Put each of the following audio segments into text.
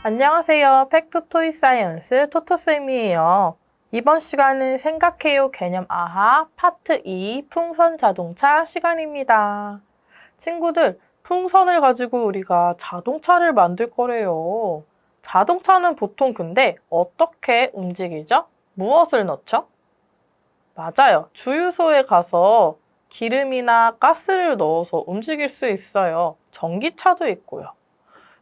안녕하세요. 팩토토이 사이언스 토토쌤이에요. 이번 시간은 생각해요 개념 아하 파트 2 풍선 자동차 시간입니다. 친구들, 풍선을 가지고 우리가 자동차를 만들 거래요. 자동차는 보통 근데 어떻게 움직이죠? 무엇을 넣죠? 맞아요. 주유소에 가서 기름이나 가스를 넣어서 움직일 수 있어요. 전기차도 있고요.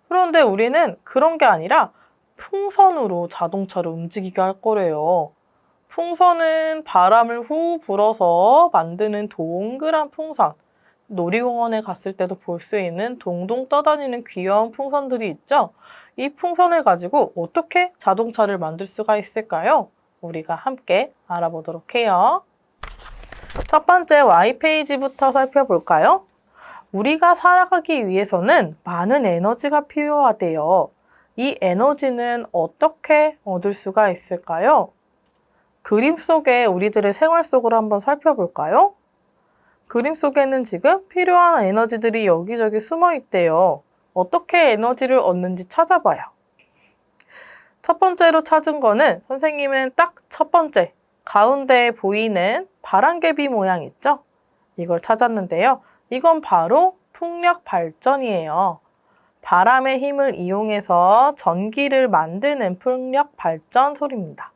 그런데 우리는 그런 게 아니라 풍선으로 자동차를 움직이게 할 거래요. 풍선은 바람을 후 불어서 만드는 동그란 풍선. 놀이공원에 갔을 때도 볼 수 있는 동동 떠다니는 귀여운 풍선들이 있죠? 이 풍선을 가지고 어떻게 자동차를 만들 수가 있을까요? 우리가 함께 알아보도록 해요. 첫 번째 Y페이지부터 살펴볼까요? 우리가 살아가기 위해서는 많은 에너지가 필요하대요. 이 에너지는 어떻게 얻을 수가 있을까요? 그림 속에 우리들의 생활 속으로 한번 살펴볼까요? 그림 속에는 지금 필요한 에너지들이 여기저기 숨어 있대요. 어떻게 에너지를 얻는지 찾아봐요. 첫 번째로 찾은 거는 선생님은 딱 첫 번째, 가운데에 보이는 바람개비 모양 있죠? 이걸 찾았는데요. 이건 바로 풍력 발전이에요. 바람의 힘을 이용해서 전기를 만드는 풍력 발전 소리입니다.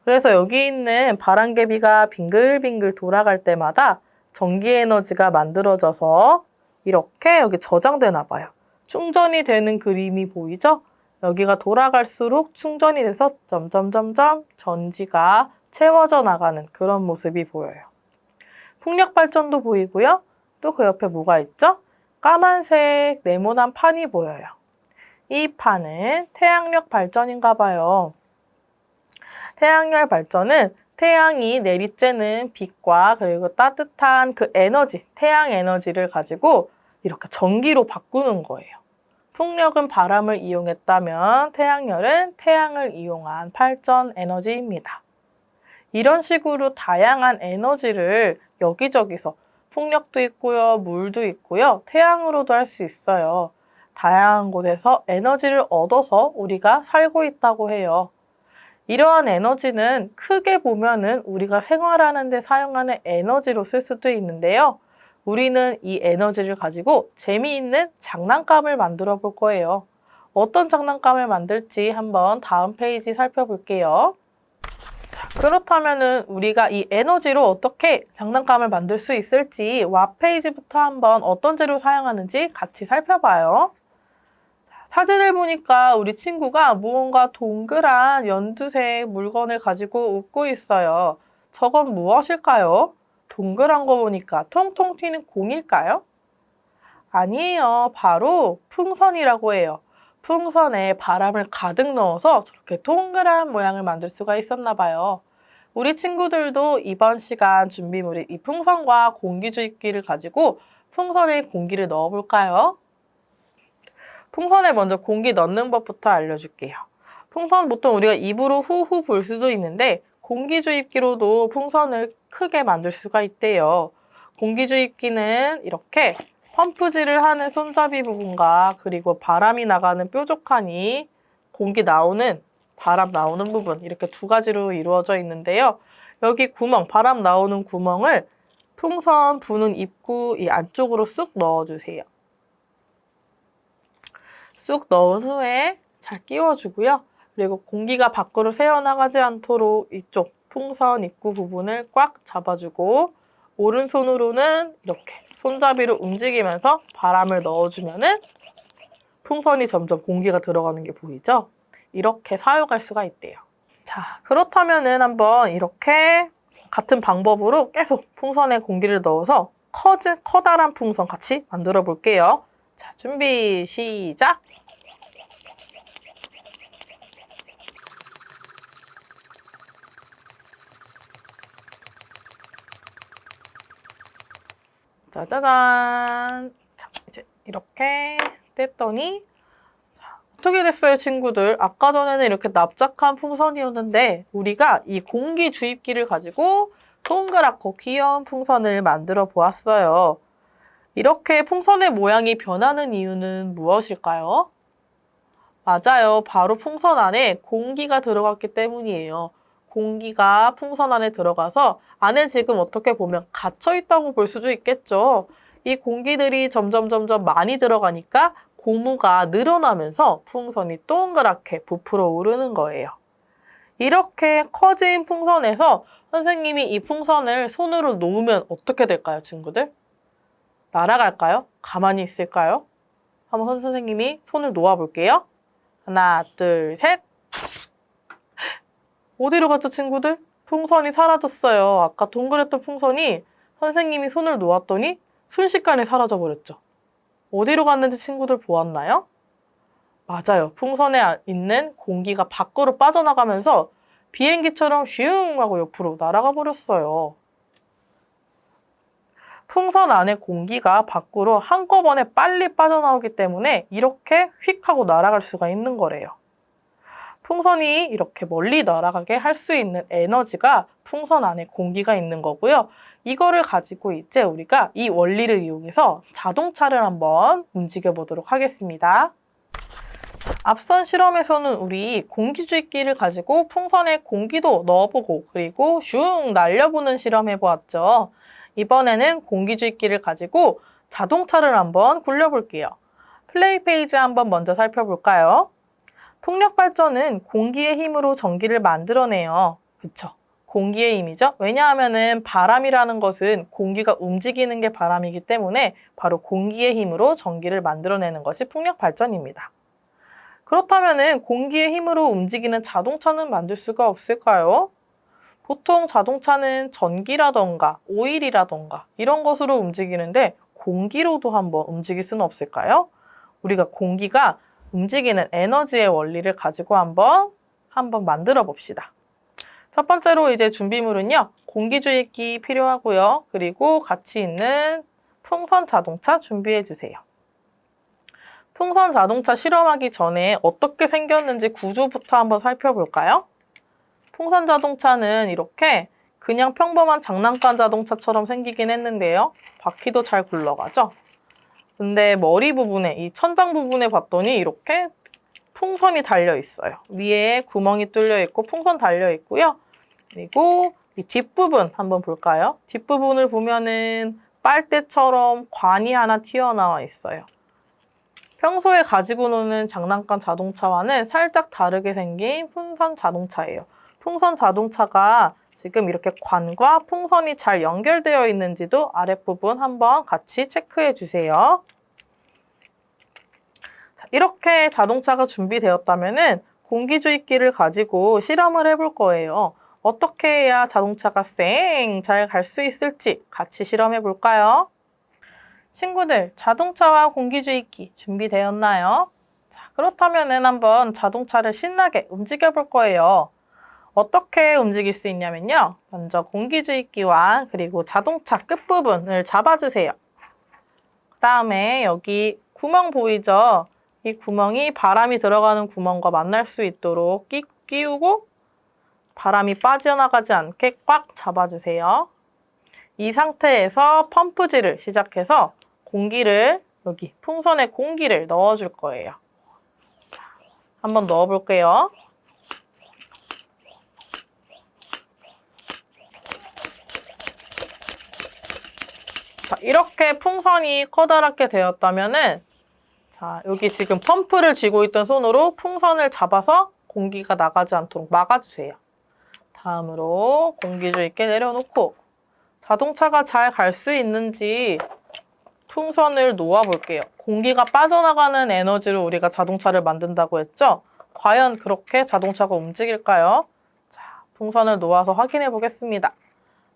그래서 여기 있는 바람개비가 빙글빙글 돌아갈 때마다 전기 에너지가 만들어져서 이렇게 여기 저장되나 봐요. 충전이 되는 그림이 보이죠? 여기가 돌아갈수록 충전이 돼서 점점점점 전지가 채워져 나가는 그런 모습이 보여요. 풍력 발전도 보이고요. 또 그 옆에 뭐가 있죠? 까만색 네모난 판이 보여요. 이 판은 태양력 발전인가 봐요. 태양열 발전은 태양이 내리쬐는 빛과 그리고 따뜻한 그 에너지, 태양 에너지를 가지고 이렇게 전기로 바꾸는 거예요. 풍력은 바람을 이용했다면 태양열은 태양을 이용한 발전 에너지입니다. 이런 식으로 다양한 에너지를 여기저기서 풍력도 있고요, 물도 있고요, 태양으로도 할 수 있어요. 다양한 곳에서 에너지를 얻어서 우리가 살고 있다고 해요. 이러한 에너지는 크게 보면은 우리가 생활하는 데 사용하는 에너지로 쓸 수도 있는데요. 우리는 이 에너지를 가지고 재미있는 장난감을 만들어 볼 거예요. 어떤 장난감을 만들지 한번 다음 페이지 살펴볼게요. 그렇다면은 우리가 이 에너지로 어떻게 장난감을 만들 수 있을지 와 페이지부터 한번 어떤 재료 사용하는지 같이 살펴봐요. 사진을 보니까 우리 친구가 무언가 동그란 연두색 물건을 가지고 웃고 있어요. 저건 무엇일까요? 동그란 거 보니까 통통 튀는 공일까요? 아니에요. 바로 풍선이라고 해요. 풍선에 바람을 가득 넣어서 저렇게 동그란 모양을 만들 수가 있었나 봐요. 우리 친구들도 이번 시간 준비물인 이 풍선과 공기주입기를 가지고 풍선에 공기를 넣어볼까요? 풍선에 먼저 공기 넣는 법부터 알려줄게요. 풍선 보통 우리가 입으로 후후 불 수도 있는데 공기주입기로도 풍선을 크게 만들 수가 있대요. 공기주입기는 이렇게 펌프질을 하는 손잡이 부분과 그리고 바람이 나가는 뾰족하니 공기 나오는, 바람 나오는 부분 이렇게 두 가지로 이루어져 있는데요. 여기 구멍, 바람 나오는 구멍을 풍선 부는 입구 이 안쪽으로 쑥 넣어주세요. 쑥 넣은 후에 잘 끼워주고요. 그리고 공기가 밖으로 새어나가지 않도록 이쪽 풍선 입구 부분을 꽉 잡아주고 오른손으로는 이렇게 손잡이로 움직이면서 바람을 넣어주면은 풍선이 점점 공기가 들어가는 게 보이죠? 이렇게 사용할 수가 있대요. 자, 그렇다면은 한번 이렇게 같은 방법으로 계속 풍선에 공기를 넣어서 커다란 풍선 같이 만들어 볼게요. 자, 준비, 시작! 짜자잔! 자, 이제 이렇게 뗐더니 자, 어떻게 됐어요, 친구들? 아까 전에는 이렇게 납작한 풍선이었는데 우리가 이 공기 주입기를 가지고 동그랗고 귀여운 풍선을 만들어 보았어요. 이렇게 풍선의 모양이 변하는 이유는 무엇일까요? 맞아요. 바로 풍선 안에 공기가 들어갔기 때문이에요. 공기가 풍선 안에 들어가서 안에 지금 어떻게 보면 갇혀 있다고 볼 수도 있겠죠. 이 공기들이 점점 많이 들어가니까 고무가 늘어나면서 풍선이 동그랗게 부풀어 오르는 거예요. 이렇게 커진 풍선에서 선생님이 이 풍선을 손으로 놓으면 어떻게 될까요, 친구들? 날아갈까요? 가만히 있을까요? 한번 선생님이 손을 놓아 볼게요. 하나, 둘, 셋. 어디로 갔죠, 친구들? 풍선이 사라졌어요. 아까 동그랬던 풍선이 선생님이 손을 놓았더니 순식간에 사라져버렸죠. 어디로 갔는지 친구들 보았나요? 맞아요. 풍선에 있는 공기가 밖으로 빠져나가면서 비행기처럼 슝 하고 옆으로 날아가 버렸어요. 풍선 안에 공기가 밖으로 한꺼번에 빨리 빠져나오기 때문에 이렇게 휙 하고 날아갈 수가 있는 거래요. 풍선이 이렇게 멀리 날아가게 할 수 있는 에너지가 풍선 안에 공기가 있는 거고요. 이거를 가지고 이제 우리가 이 원리를 이용해서 자동차를 한번 움직여 보도록 하겠습니다. 앞선 실험에서는 우리 공기주입기를 가지고 풍선에 공기도 넣어보고 그리고 슝 날려보는 실험 해보았죠. 이번에는 공기주입기를 가지고 자동차를 한번 굴려볼게요. 플레이 페이지 한번 먼저 살펴볼까요? 풍력발전은 공기의 힘으로 전기를 만들어내요. 그쵸? 공기의 힘이죠. 왜냐하면은 바람이라는 것은 공기가 움직이는 게 바람이기 때문에 바로 공기의 힘으로 전기를 만들어내는 것이 풍력발전입니다. 그렇다면은 공기의 힘으로 움직이는 자동차는 만들 수가 없을까요? 보통 자동차는 전기라던가 오일이라던가 이런 것으로 움직이는데 공기로도 한번 움직일 수는 없을까요? 우리가 공기가 움직이는 에너지의 원리를 가지고 한번 만들어 봅시다. 첫 번째로 이제 준비물은요. 공기주입기 필요하고요. 그리고 같이 있는 풍선 자동차 준비해 주세요. 풍선 자동차 실험하기 전에 어떻게 생겼는지 구조부터 한번 살펴볼까요? 풍선 자동차는 이렇게 그냥 평범한 장난감 자동차처럼 생기긴 했는데요. 바퀴도 잘 굴러가죠? 근데 머리 부분에, 이 천장 부분에 봤더니 이렇게 풍선이 달려 있어요. 위에 구멍이 뚫려 있고 풍선 달려 있고요. 그리고 이 뒷부분 한번 볼까요? 뒷부분을 보면은 빨대처럼 관이 하나 튀어나와 있어요. 평소에 가지고 노는 장난감 자동차와는 살짝 다르게 생긴 풍선 자동차예요. 풍선 자동차가 지금 이렇게 관과 풍선이 잘 연결되어 있는지도 아랫부분 한번 같이 체크해 주세요. 자, 이렇게 자동차가 준비되었다면은 공기주입기를 가지고 실험을 해볼 거예요. 어떻게 해야 자동차가 쌩 잘 갈 수 있을지 같이 실험해 볼까요? 친구들, 자동차와 공기주입기 준비되었나요? 자, 그렇다면은 한번 자동차를 신나게 움직여 볼 거예요. 어떻게 움직일 수 있냐면요. 먼저 공기주입기와 그리고 자동차 끝부분을 잡아주세요. 그 다음에 여기 구멍 보이죠? 이 구멍이 바람이 들어가는 구멍과 만날 수 있도록 끼우고 바람이 빠져나가지 않게 꽉 잡아주세요. 이 상태에서 펌프질을 시작해서 공기를 여기 풍선에 공기를 넣어줄 거예요. 자, 한번 넣어볼게요. 자, 이렇게 풍선이 커다랗게 되었다면은 자, 여기 지금 펌프를 쥐고 있던 손으로 풍선을 잡아서 공기가 나가지 않도록 막아주세요. 다음으로 공기주입기 내려놓고 자동차가 잘 갈 수 있는지 풍선을 놓아볼게요. 공기가 빠져나가는 에너지로 우리가 자동차를 만든다고 했죠? 과연 그렇게 자동차가 움직일까요? 자, 풍선을 놓아서 확인해 보겠습니다.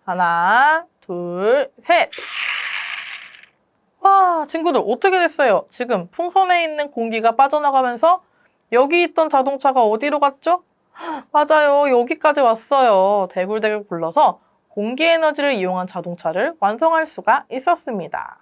하나, 둘, 셋! 와, 친구들 어떻게 됐어요? 지금 풍선에 있는 공기가 빠져나가면서 여기 있던 자동차가 어디로 갔죠? 맞아요. 여기까지 왔어요. 대굴대굴 굴러서 공기 에너지를 이용한 자동차를 완성할 수가 있었습니다.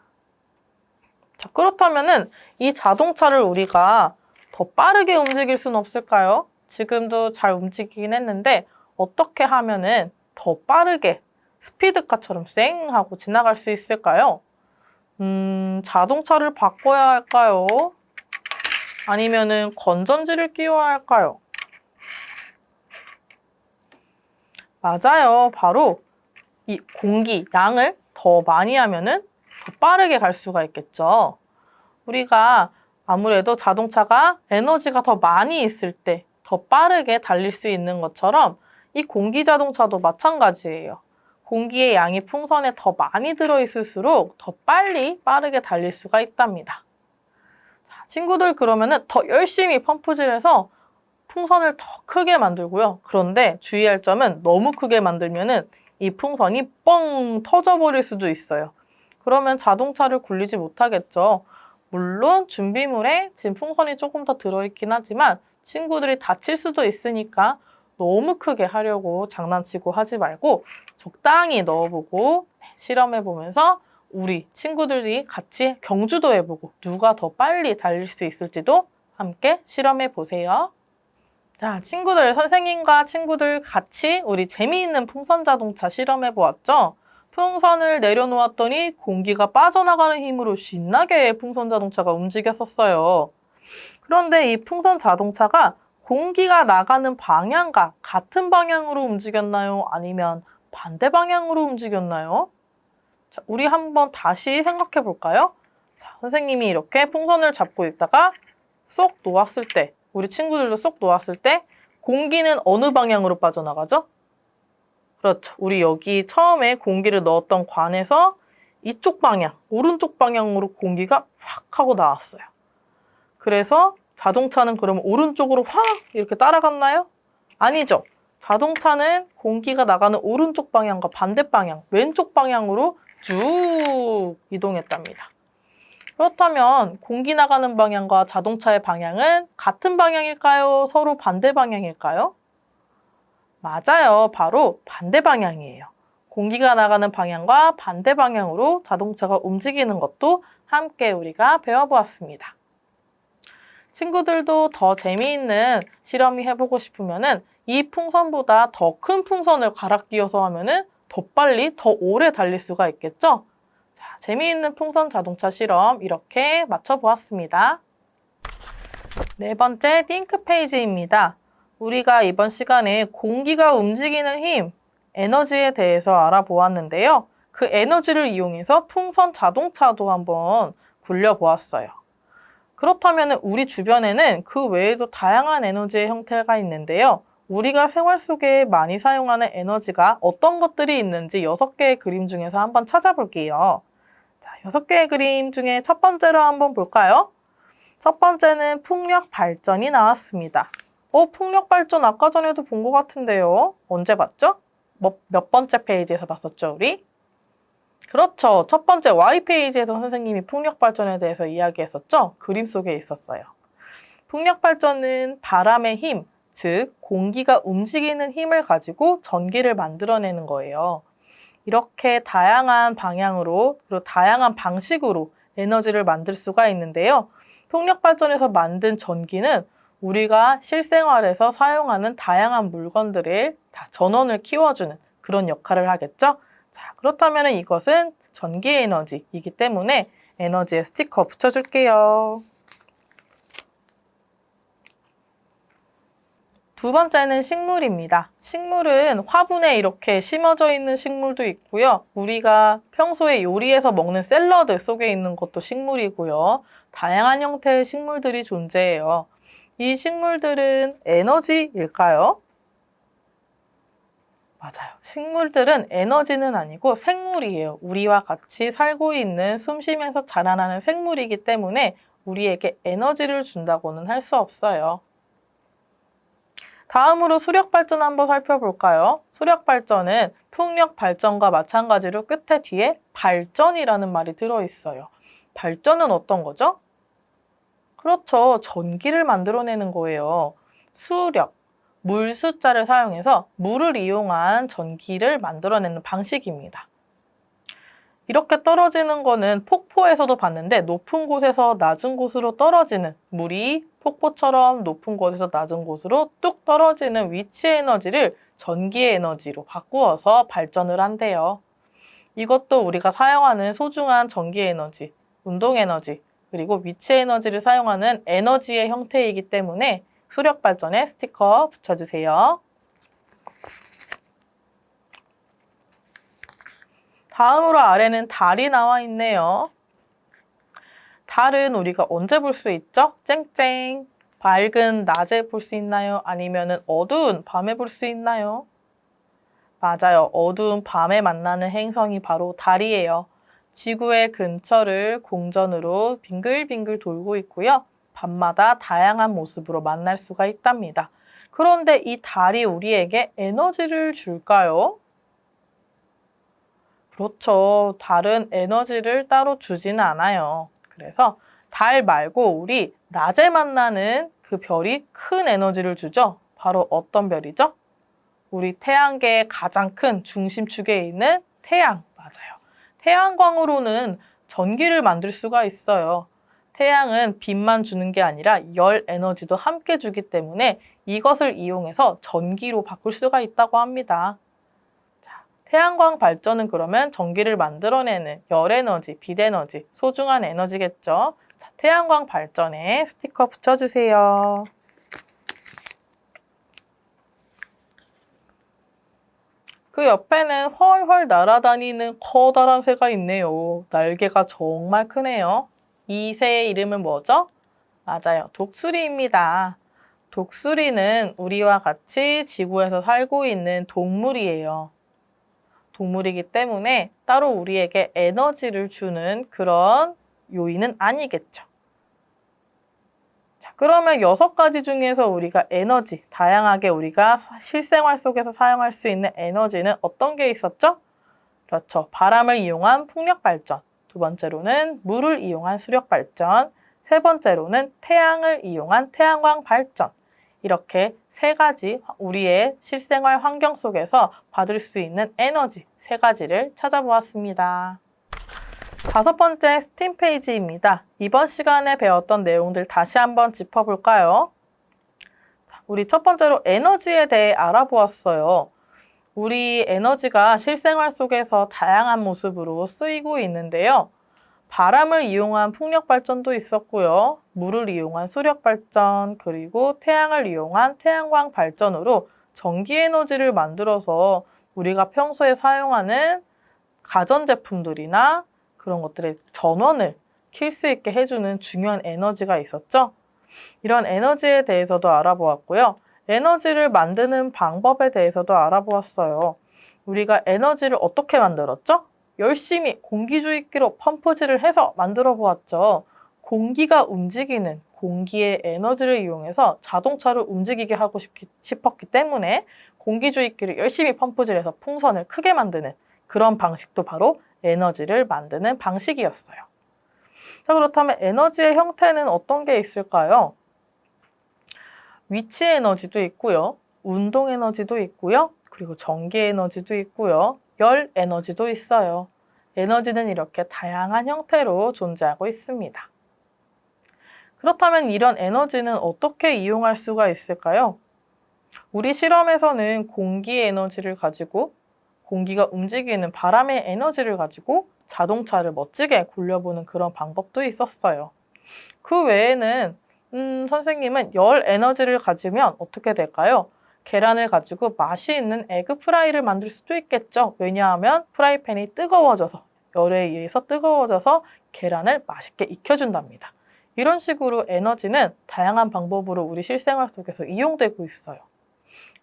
자, 그렇다면은 이 자동차를 우리가 더 빠르게 움직일 수는 없을까요? 지금도 잘 움직이긴 했는데 어떻게 하면은 더 빠르게 스피드카처럼 쌩 하고 지나갈 수 있을까요? 자동차를 바꿔야 할까요? 아니면은 건전지를 끼워야 할까요? 맞아요. 바로 이 공기, 양을 더 많이 하면은 더 빠르게 갈 수가 있겠죠. 우리가 아무래도 자동차가 에너지가 더 많이 있을 때 더 빠르게 달릴 수 있는 것처럼 이 공기 자동차도 마찬가지예요. 공기의 양이 풍선에 더 많이 들어있을수록 더 빨리 빠르게 달릴 수가 있답니다. 자, 친구들 그러면은 더 열심히 펌프질해서 풍선을 더 크게 만들고요. 그런데 주의할 점은 너무 크게 만들면은 이 풍선이 뻥 터져버릴 수도 있어요. 그러면 자동차를 굴리지 못하겠죠. 물론 준비물에 지금 풍선이 조금 더 들어있긴 하지만 친구들이 다칠 수도 있으니까 너무 크게 하려고 장난치고 하지 말고 적당히 넣어보고 실험해보면서 우리 친구들이 같이 경주도 해보고 누가 더 빨리 달릴 수 있을지도 함께 실험해보세요. 자, 친구들, 선생님과 친구들 같이 우리 재미있는 풍선 자동차 실험해보았죠? 풍선을 내려놓았더니 공기가 빠져나가는 힘으로 신나게 풍선 자동차가 움직였었어요. 그런데 이 풍선 자동차가 공기가 나가는 방향과 같은 방향으로 움직였나요? 아니면 반대 방향으로 움직였나요? 자, 우리 한번 다시 생각해 볼까요? 자, 선생님이 이렇게 풍선을 잡고 있다가 쏙 놓았을 때, 우리 친구들도 쏙 놓았을 때 공기는 어느 방향으로 빠져나가죠? 그렇죠. 우리 여기 처음에 공기를 넣었던 관에서 이쪽 방향, 오른쪽 방향으로 공기가 확 하고 나왔어요. 그래서 자동차는 그럼 오른쪽으로 확 이렇게 따라갔나요? 아니죠. 자동차는 공기가 나가는 오른쪽 방향과 반대 방향, 왼쪽 방향으로 쭉 이동했답니다. 그렇다면 공기 나가는 방향과 자동차의 방향은 같은 방향일까요? 서로 반대 방향일까요? 맞아요. 바로 반대 방향이에요. 공기가 나가는 방향과 반대 방향으로 자동차가 움직이는 것도 함께 우리가 배워보았습니다. 친구들도 더 재미있는 실험이 해보고 싶으면은 이 풍선보다 더 큰 풍선을 갈아 끼워서 하면은 더 빨리, 더 오래 달릴 수가 있겠죠? 자, 재미있는 풍선 자동차 실험 이렇게 맞춰보았습니다. 네 번째 띵크 페이지입니다. 우리가 이번 시간에 공기가 움직이는 힘, 에너지에 대해서 알아보았는데요. 그 에너지를 이용해서 풍선 자동차도 한번 굴려보았어요. 그렇다면 우리 주변에는 그 외에도 다양한 에너지의 형태가 있는데요. 우리가 생활 속에 많이 사용하는 에너지가 어떤 것들이 있는지 6개의 그림 중에서 한번 찾아볼게요. 자, 6개의 그림 중에 첫 번째로 한번 볼까요? 첫 번째는 풍력 발전이 나왔습니다. 풍력 발전 아까 전에도 본 것 같은데요. 언제 봤죠? 몇 번째 페이지에서 봤었죠, 우리? 그렇죠. 첫 번째 Y페이지에서 선생님이 풍력 발전에 대해서 이야기했었죠? 그림 속에 있었어요. 풍력 발전은 바람의 힘, 즉 공기가 움직이는 힘을 가지고 전기를 만들어내는 거예요. 이렇게 다양한 방향으로 그리고 다양한 방식으로 에너지를 만들 수가 있는데요. 풍력 발전에서 만든 전기는 우리가 실생활에서 사용하는 다양한 물건들을 다 전원을 키워주는 그런 역할을 하겠죠. 자, 그렇다면 이것은 전기 에너지이기 때문에 에너지에 스티커 붙여줄게요. 두 번째는 식물입니다. 식물은 화분에 이렇게 심어져 있는 식물도 있고요. 우리가 평소에 요리해서 먹는 샐러드 속에 있는 것도 식물이고요. 다양한 형태의 식물들이 존재해요. 이 식물들은 에너지일까요? 맞아요. 식물들은 에너지는 아니고 생물이에요. 우리와 같이 살고 있는 숨 쉬면서 자라나는 생물이기 때문에 우리에게 에너지를 준다고는 할 수 없어요. 다음으로 수력 발전 한번 살펴볼까요? 수력 발전은 풍력 발전과 마찬가지로 끝에 뒤에 발전이라는 말이 들어있어요. 발전은 어떤 거죠? 그렇죠. 전기를 만들어내는 거예요. 수력, 물 숫자를 사용해서 물을 이용한 전기를 만들어내는 방식입니다. 이렇게 떨어지는 거는 폭포에서도 봤는데 높은 곳에서 낮은 곳으로 떨어지는 물이 폭포처럼 높은 곳에서 낮은 곳으로 뚝 떨어지는 위치 에너지를 전기 에너지로 바꾸어서 발전을 한대요. 이것도 우리가 사용하는 소중한 전기 에너지, 운동 에너지, 그리고 위치 에너지를 사용하는 에너지의 형태이기 때문에 수력 발전에 스티커 붙여주세요. 다음으로 아래는 달이 나와 있네요. 달은 우리가 언제 볼 수 있죠? 쨍쨍. 밝은 낮에 볼 수 있나요? 아니면 어두운 밤에 볼 수 있나요? 맞아요. 어두운 밤에 만나는 행성이 바로 달이에요. 지구의 근처를 공전으로 빙글빙글 돌고 있고요. 밤마다 다양한 모습으로 만날 수가 있답니다. 그런데 이 달이 우리에게 에너지를 줄까요? 그렇죠. 달은 에너지를 따로 주지는 않아요. 그래서 달 말고 우리 낮에 만나는 그 별이 큰 에너지를 주죠. 바로 어떤 별이죠? 우리 태양계의 가장 큰 중심축에 있는 태양. 맞아요. 태양광으로는 전기를 만들 수가 있어요. 태양은 빛만 주는 게 아니라 열 에너지도 함께 주기 때문에 이것을 이용해서 전기로 바꿀 수가 있다고 합니다. 태양광 발전은 그러면 전기를 만들어내는 열 에너지, 빛 에너지, 소중한 에너지겠죠. 자, 태양광 발전에 스티커 붙여주세요. 그 옆에는 훨훨 날아다니는 커다란 새가 있네요. 날개가 정말 크네요. 이 새의 이름은 뭐죠? 맞아요. 독수리입니다. 독수리는 우리와 같이 지구에서 살고 있는 동물이에요. 동물이기 때문에 따로 우리에게 에너지를 주는 그런 요인은 아니겠죠. 자, 그러면 6가지 중에서 우리가 에너지, 다양하게 우리가 실생활 속에서 사용할 수 있는 에너지는 어떤 게 있었죠? 그렇죠. 바람을 이용한 풍력 발전, 두 번째로는 물을 이용한 수력 발전, 세 번째로는 태양을 이용한 태양광 발전. 이렇게 3가지 우리의 실생활 환경 속에서 받을 수 있는 에너지 3가지를 찾아보았습니다. 5번째 스팀 페이지입니다. 이번 시간에 배웠던 내용들 다시 한번 짚어볼까요? 우리 첫 번째로 에너지에 대해 알아보았어요. 우리 에너지가 실생활 속에서 다양한 모습으로 쓰이고 있는데요. 바람을 이용한 풍력 발전도 있었고요. 물을 이용한 수력 발전, 그리고 태양을 이용한 태양광 발전으로 전기 에너지를 만들어서 우리가 평소에 사용하는 가전제품들이나 그런 것들의 전원을 킬 수 있게 해주는 중요한 에너지가 있었죠. 이런 에너지에 대해서도 알아보았고요. 에너지를 만드는 방법에 대해서도 알아보았어요. 우리가 에너지를 어떻게 만들었죠? 열심히 공기주입기로 펌프질을 해서 만들어 보았죠. 공기가 움직이는 공기의 에너지를 이용해서 자동차를 움직이게 하고 싶었기 때문에 공기주입기를 열심히 펌프질해서 풍선을 크게 만드는 그런 방식도 바로 에너지를 만드는 방식이었어요. 자, 그렇다면 에너지의 형태는 어떤 게 있을까요? 위치 에너지도 있고요. 운동 에너지도 있고요. 그리고 전기 에너지도 있고요. 열 에너지도 있어요. 에너지는 이렇게 다양한 형태로 존재하고 있습니다. 그렇다면 이런 에너지는 어떻게 이용할 수가 있을까요? 우리 실험에서는 공기 에너지를 가지고 공기가 움직이는 바람의 에너지를 가지고 자동차를 멋지게 굴려보는 그런 방법도 있었어요. 그 외에는 선생님은 열 에너지를 가지면 어떻게 될까요? 계란을 가지고 맛이 있는 에그프라이를 만들 수도 있겠죠. 왜냐하면 프라이팬이 뜨거워져서 열에 의해서 뜨거워져서 계란을 맛있게 익혀준답니다. 이런 식으로 에너지는 다양한 방법으로 우리 실생활 속에서 이용되고 있어요.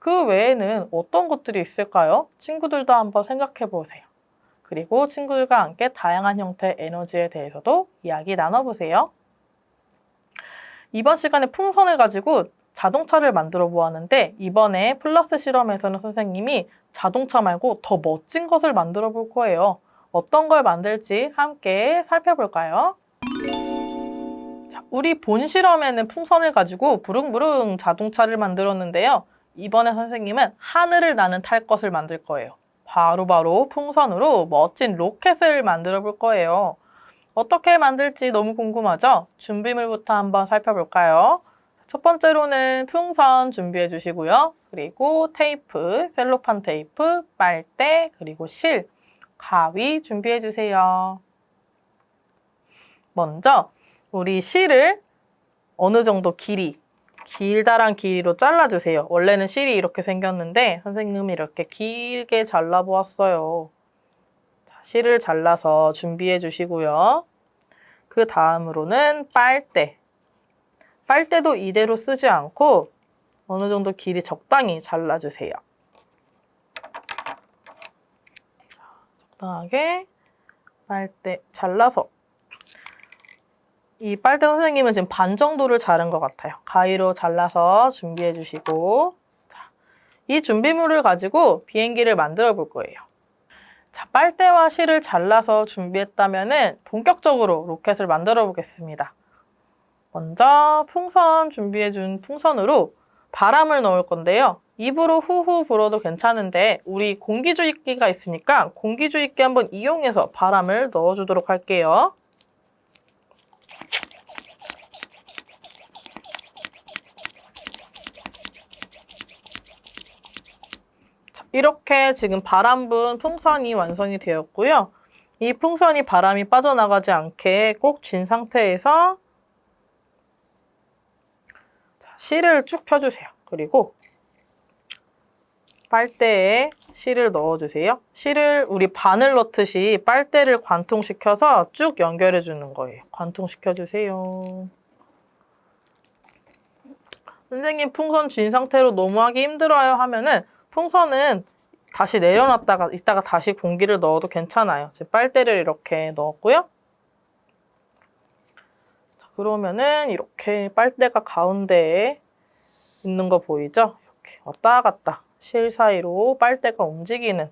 그 외에는 어떤 것들이 있을까요? 친구들도 한번 생각해 보세요. 그리고 친구들과 함께 다양한 형태의 에너지에 대해서도 이야기 나눠보세요. 이번 시간에 풍선을 가지고 자동차를 만들어 보았는데 이번에 플러스 실험에서는 선생님이 자동차 말고 더 멋진 것을 만들어 볼 거예요. 어떤 걸 만들지 함께 살펴볼까요? 자, 우리 본 실험에는 풍선을 가지고 부릉부릉 자동차를 만들었는데요. 이번에 선생님은 하늘을 나는 탈 것을 만들 거예요. 바로 풍선으로 멋진 로켓을 만들어 볼 거예요. 어떻게 만들지 너무 궁금하죠? 준비물부터 한번 살펴볼까요? 첫 번째로는 풍선 준비해 주시고요. 그리고 테이프, 셀로판 테이프, 빨대, 그리고 실, 가위 준비해 주세요. 먼저 우리 실을 어느 정도 길다란 길이로 잘라주세요. 원래는 실이 이렇게 생겼는데 선생님이 이렇게 길게 잘라보았어요. 자, 실을 잘라서 준비해 주시고요. 그 다음으로는 빨대. 빨대도 이대로 쓰지 않고 어느 정도 길이 적당히 잘라주세요. 적당하게 빨대 잘라서 이 빨대 선생님은 지금 반 정도를 자른 것 같아요. 가위로 잘라서 준비해 주시고 자, 이 준비물을 가지고 비행기를 만들어 볼 거예요. 자, 빨대와 실을 잘라서 준비했다면 본격적으로 로켓을 만들어 보겠습니다. 먼저 풍선 준비해 준 풍선으로 바람을 넣을 건데요. 입으로 후후 불어도 괜찮은데 우리 공기주입기가 있으니까 공기주입기 한번 이용해서 바람을 넣어주도록 할게요. 자, 이렇게 지금 바람 분 풍선이 완성이 되었고요. 이 풍선이 바람이 빠져나가지 않게 꼭 쥔 상태에서 실을 쭉 펴주세요. 그리고 빨대에 실을 넣어주세요. 실을 우리 바늘 넣듯이 빨대를 관통시켜서 쭉 연결해 주는 거예요. 관통시켜주세요. 선생님 풍선 쥔 상태로 너무 하기 힘들어요 하면은 풍선은 다시 내려놨다가 이따가 다시 공기를 넣어도 괜찮아요. 지금 빨대를 이렇게 넣었고요. 자, 그러면은 이렇게 빨대가 가운데에 있는 거 보이죠? 이렇게 왔다 갔다 실 사이로 빨대가 움직이는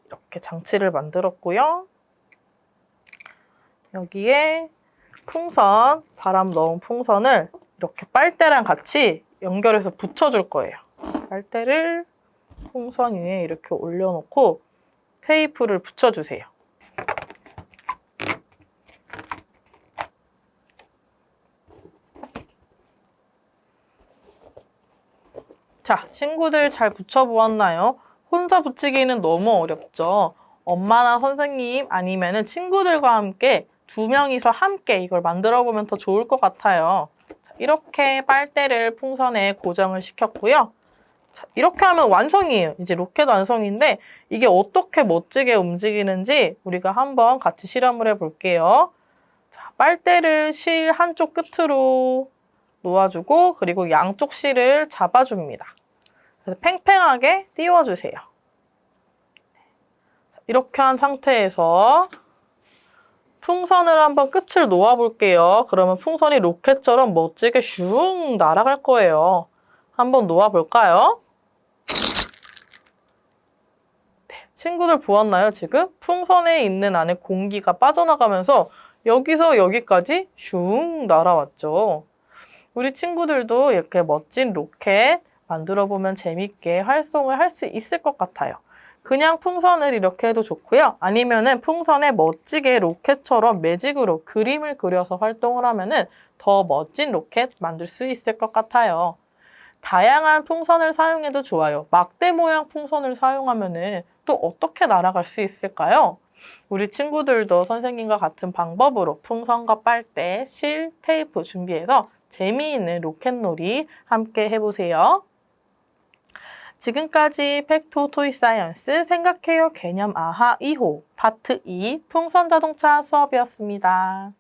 이렇게 장치를 만들었고요. 여기에 풍선, 바람 넣은 풍선을 이렇게 빨대랑 같이 연결해서 붙여줄 거예요. 빨대를 풍선 위에 이렇게 올려놓고 테이프를 붙여주세요. 자, 친구들 잘 붙여보았나요? 혼자 붙이기는 너무 어렵죠? 엄마나 선생님 아니면 친구들과 함께 2명이서 함께 이걸 만들어보면 더 좋을 것 같아요. 자, 이렇게 빨대를 풍선에 고정을 시켰고요. 자, 이렇게 하면 완성이에요. 이제 로켓 완성인데 이게 어떻게 멋지게 움직이는지 우리가 한번 같이 실험을 해볼게요. 자, 빨대를 실 한쪽 끝으로 놓아주고 그리고 양쪽 실을 잡아줍니다. 그래서 팽팽하게 띄워주세요. 자, 이렇게 한 상태에서 풍선을 한번 끝을 놓아볼게요. 그러면 풍선이 로켓처럼 멋지게 슝 날아갈 거예요. 한번 놓아볼까요? 네, 친구들 보았나요, 지금? 풍선에 있는 안에 공기가 빠져나가면서 여기서 여기까지 슝 날아왔죠. 우리 친구들도 이렇게 멋진 로켓 만들어보면 재밌게 활동을 할 수 있을 것 같아요. 그냥 풍선을 이렇게 해도 좋고요. 아니면은 풍선에 멋지게 로켓처럼 매직으로 그림을 그려서 활동을 하면은 더 멋진 로켓 만들 수 있을 것 같아요. 다양한 풍선을 사용해도 좋아요. 막대 모양 풍선을 사용하면은 또 어떻게 날아갈 수 있을까요? 우리 친구들도 선생님과 같은 방법으로 풍선과 빨대, 실, 테이프 준비해서 재미있는 로켓놀이 함께 해보세요. 지금까지 팩토 토이 사이언스 생각해요 개념 아하 2호 파트 2 풍선 자동차 수업이었습니다.